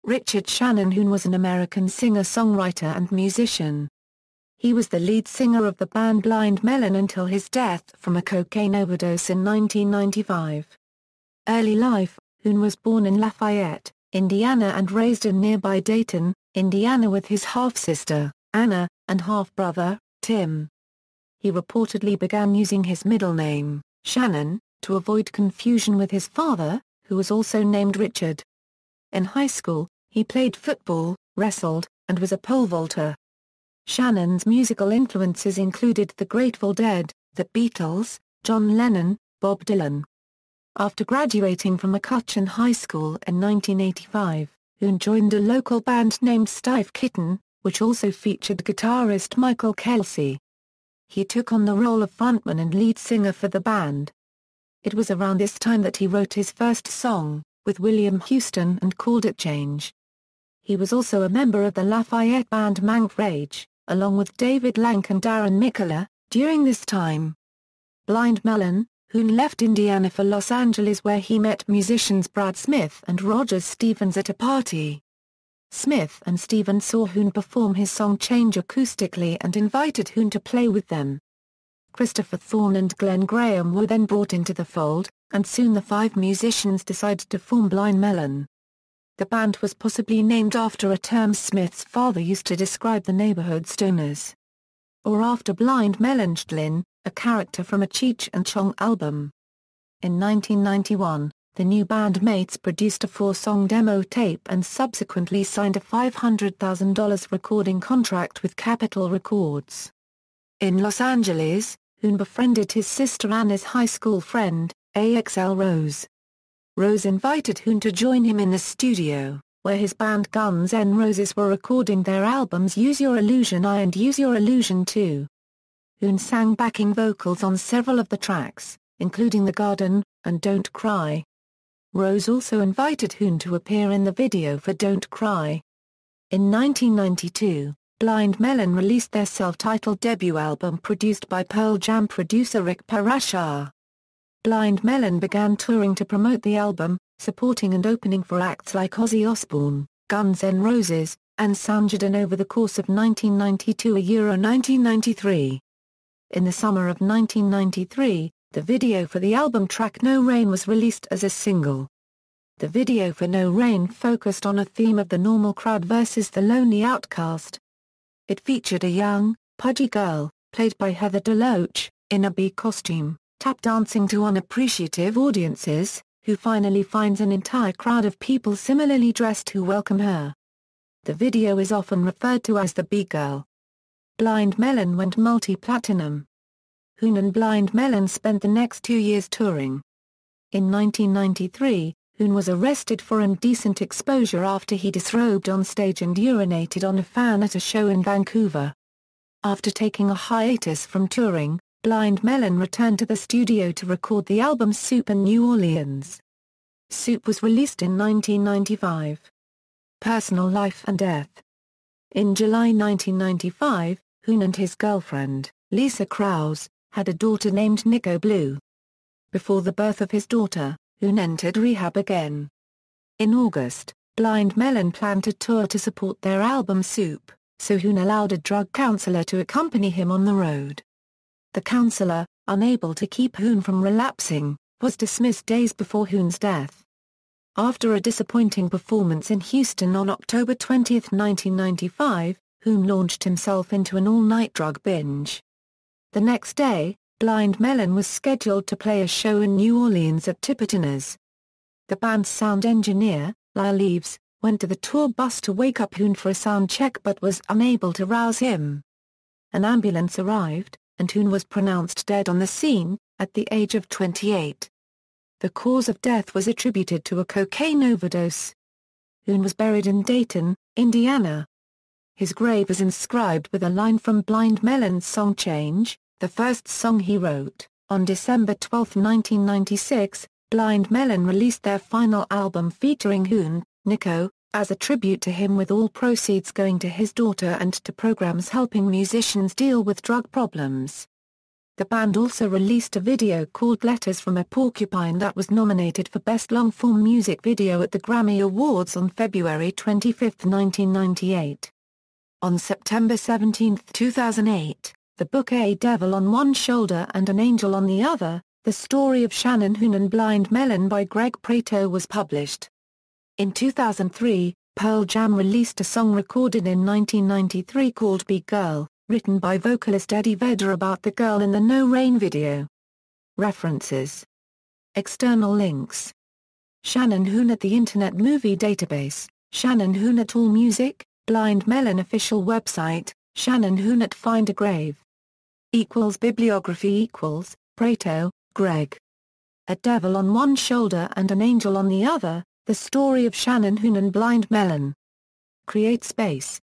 Richard Shannon Hoon was an American singer-songwriter and musician. He was the lead singer of the band Blind Melon until his death from a cocaine overdose in 1995. Early life: Hoon was born in Lafayette, Indiana and raised in nearby Dayton, Indiana with his half-sister, Anna, and half-brother, Tim. He reportedly began using his middle name, Shannon, to avoid confusion with his father, who was also named Richard. In high school, he played football, wrestled, and was a pole vaulter. Shannon's musical influences included the Grateful Dead, the Beatles, John Lennon, Bob Dylan. After graduating from McCutcheon High School in 1985, Hoon joined a local band named Steve Kitten, which also featured guitarist Michael Kelsey. He took on the role of frontman and lead singer for the band. It was around this time that he wrote his first song, with William Houston, and called it Change. He was also a member of the Lafayette band Mank Rage, along with David Lank and Darren Mikola. During this time, Blind Melon, Hoon left Indiana for Los Angeles where he met musicians Brad Smith and Roger Stevens at a party. Smith and Stevens saw Hoon perform his song Change acoustically and invited Hoon to play with them. Christopher Thorne and Glenn Graham were then brought into the fold, and soon the five musicians decided to form Blind Melon. The band was possibly named after a term Smith's father used to describe the neighborhood stoners. Or after Blind Melon Shlin, a character from a Cheech and Chong album. In 1991, the new bandmates produced a 4-song demo tape and subsequently signed a $500,000 recording contract with Capitol Records. In Los Angeles, Hoon befriended his sister Anna's high school friend, AXL Rose. Rose invited Hoon to join him in the studio, where his band Guns N' Roses were recording their albums Use Your Illusion I and Use Your Illusion 2. Hoon sang backing vocals on several of the tracks, including The Garden, and Don't Cry. Rose also invited Hoon to appear in the video for Don't Cry. In 1992, Blind Melon released their self-titled debut album produced by Pearl Jam producer Rick Parashar. Blind Melon began touring to promote the album, supporting and opening for acts like Ozzy Osbourne, Guns N' Roses, and Soundgarden over the course of 1992–1993. In the summer of 1993, the video for the album track No Rain was released as a single. The video for No Rain focused on a theme of the normal crowd versus the lonely outcast. It featured a young, pudgy girl, played by Heather DeLoach, in a bee costume, tap dancing to unappreciative audiences, who finally finds an entire crowd of people similarly dressed who welcome her. The video is often referred to as the Bee Girl. Blind Melon went multi-platinum. Hoon and Blind Melon spent the next 2 years touring. In 1993, Hoon was arrested for indecent exposure after he disrobed on stage and urinated on a fan at a show in Vancouver. After taking a hiatus from touring, Blind Melon returned to the studio to record the album Soup in New Orleans. Soup was released in 1995. Personal life and death. In July 1995, Hoon and his girlfriend, Lisa Krause, had a daughter named Nico Blue. Before the birth of his daughter, Hoon entered rehab again. In August, Blind Melon planned to tour to support their album Soup, so Hoon allowed a drug counselor to accompany him on the road. The counselor, unable to keep Hoon from relapsing, was dismissed days before Hoon's death. After a disappointing performance in Houston on October 20, 1995, Hoon launched himself into an all-night drug binge. The next day, Blind Melon was scheduled to play a show in New Orleans at Tipitina's. The band's sound engineer, Lyle Leaves, went to the tour bus to wake up Hoon for a sound check but was unable to rouse him. An ambulance arrived, and Hoon was pronounced dead on the scene, at the age of 28. The cause of death was attributed to a cocaine overdose. Hoon was buried in Dayton, Indiana. His grave is inscribed with a line from Blind Melon's song Change, the first song he wrote. On December 12, 1996, Blind Melon released their final album featuring Hoon, Nico, as a tribute to him, with all proceeds going to his daughter and to programs helping musicians deal with drug problems. The band also released a video called Letters from a Porcupine that was nominated for Best Long-Form Music Video at the Grammy Awards on February 25, 1998. On September 17, 2008, the book A Devil on One Shoulder and an Angel on the Other, The Story of Shannon Hoon and Blind Melon by Greg Prato was published. In 2003, Pearl Jam released a song recorded in 1993 called Be Girl, written by vocalist Eddie Vedder about the girl in the No Rain video. References. External links. Shannon Hoon at the Internet Movie Database, Shannon Hoon at AllMusic, Blind Melon official website, Shannon Hoon at Find a Grave. Bibliography Prato, Greg. A Devil on One Shoulder and an Angel on the Other, The Story of Shannon Hoon and Blind Melon. Create Space.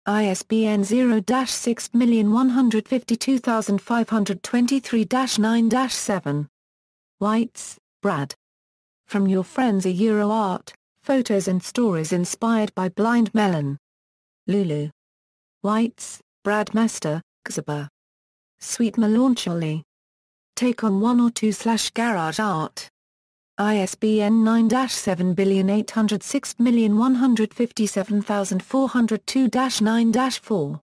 ISBN 0-6152523-9-7. Weitz, Brad. From Your Friends a Euro Art, Photos and Stories Inspired by Blind Melon. Lulu. Weitz, Brad Mester, Xaba. Sweet Melancholy. Take on 1 or 2/Garage Art. ISBN 9-7806157402-9-4.